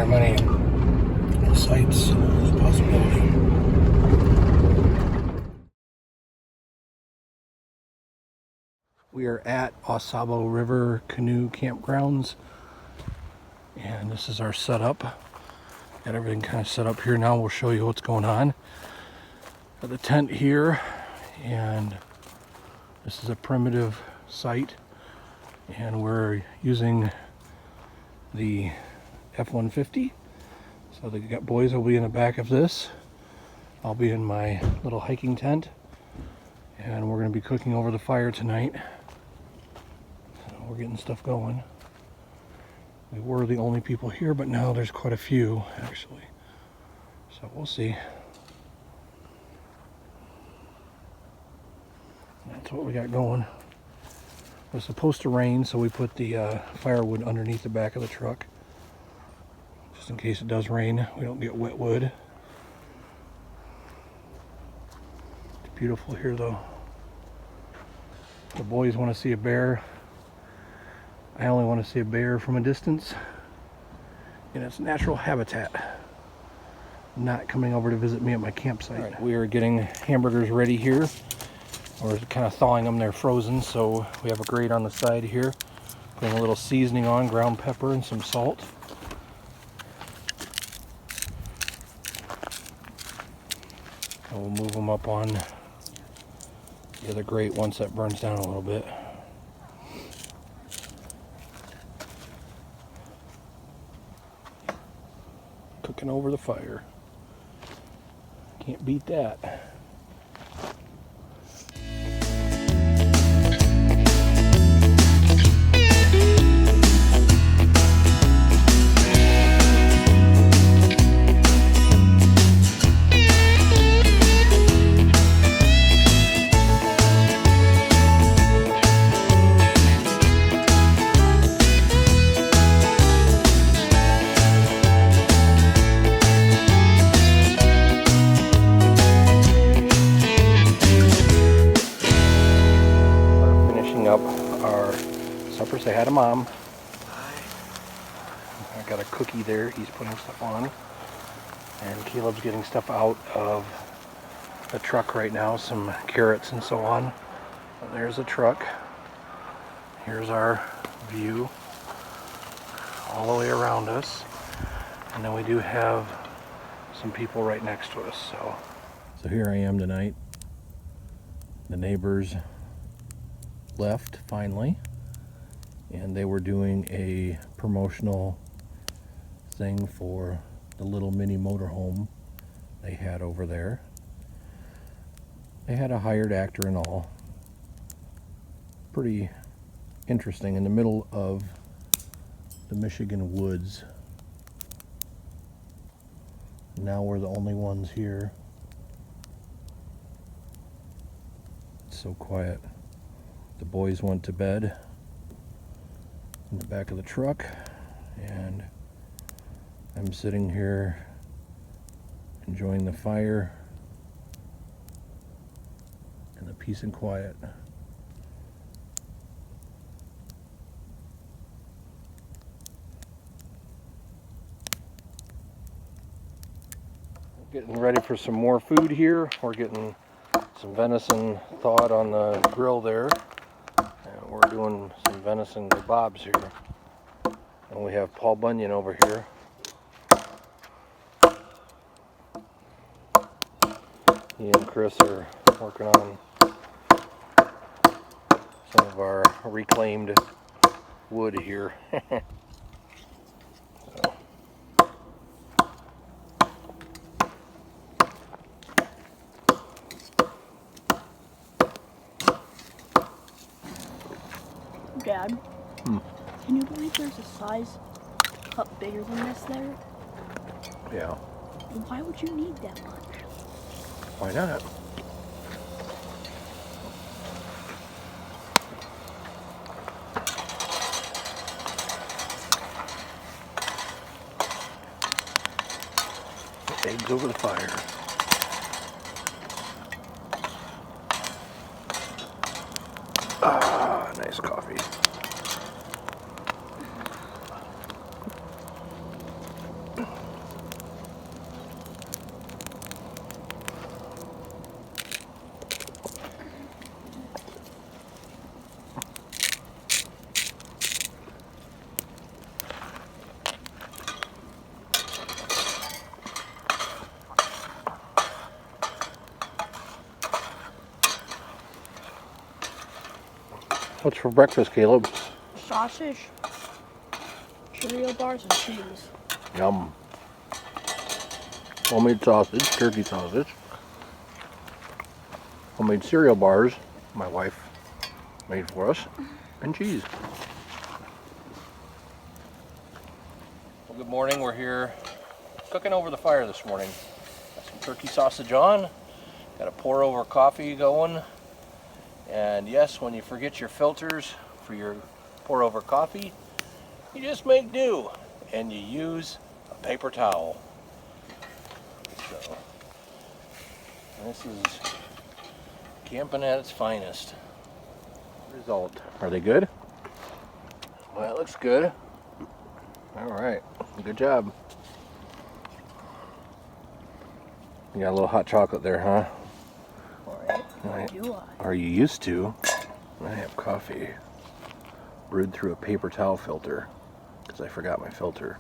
are many sights as a possibility. We are at Au Sable River Canoe Campgrounds, and this is our setup. Got everything kind of set up here now. We'll show you what's going on. Got the tent here, and this is a primitive site, and we're using the F-150. So the boys will be in the back of this. I'll be in my little hiking tent, and we're going to be cooking over the fire tonight. So we're getting stuff going. We were the only people here, but now there's quite a few actually. So we'll see. That's what we got going. It was supposed to rain, so we put the firewood underneath the back of the truck. Just in case it does rain, we don't get wet wood. It's beautiful here though. The boys want to see a bear. I only want to see a bear from a distance in its natural habitat, not coming over to visit me at my campsite. All right, we are getting hamburgers ready here. We're kind of thawing them. They're frozen, so we have a grate on the side here. Putting a little seasoning on, ground pepper and some salt. And we'll move them up on the other grate once that burns down a little bit. Cooking over the fire. Can't beat that. Up our supper. Say hi to Mom. Hi. I got a cookie there. He's putting stuff on, and Caleb's getting stuff out of the truck right now, some carrots and so on. And there's the truck. Here's our view all the way around us, and then we do have some people right next to us. So here I am tonight. The neighbors left finally, and they were doing a promotional thing for the little mini motorhome they had over there. They had a hired actor and all. Pretty interesting, in the middle of the Michigan woods. Now we're the only ones here. It's so quiet. The boys went to bed in the back of the truck, and I'm sitting here enjoying the fire and the peace and quiet. Getting ready for some more food here. We're getting some venison thawed on the grill there. We're doing some venison kebabs here, and we have Paul Bunyan over here. He and Chris are working on some of our reclaimed wood here. Dad, can you believe there's a size cup bigger than this there? Yeah. Why would you need that much? Why not? Eggs over the fire. Ah, nice coffee. What's for breakfast, Caleb? Sausage, Cheerio bars, and cheese. Yum. Homemade sausage, turkey sausage. Homemade cereal bars, my wife made for us, and cheese. Well, good morning. We're here cooking over the fire this morning. Got some turkey sausage on. Got a pour over coffee going. And yes, when you forget your filters for your pour over coffee, you just make do and you use a paper towel. So this is camping at its finest. Result. Are they good? Well, it looks good. All right, good job. You got a little hot chocolate there, huh? Or do I? Are you used to? I have coffee brewed through a paper towel filter because I forgot my filter.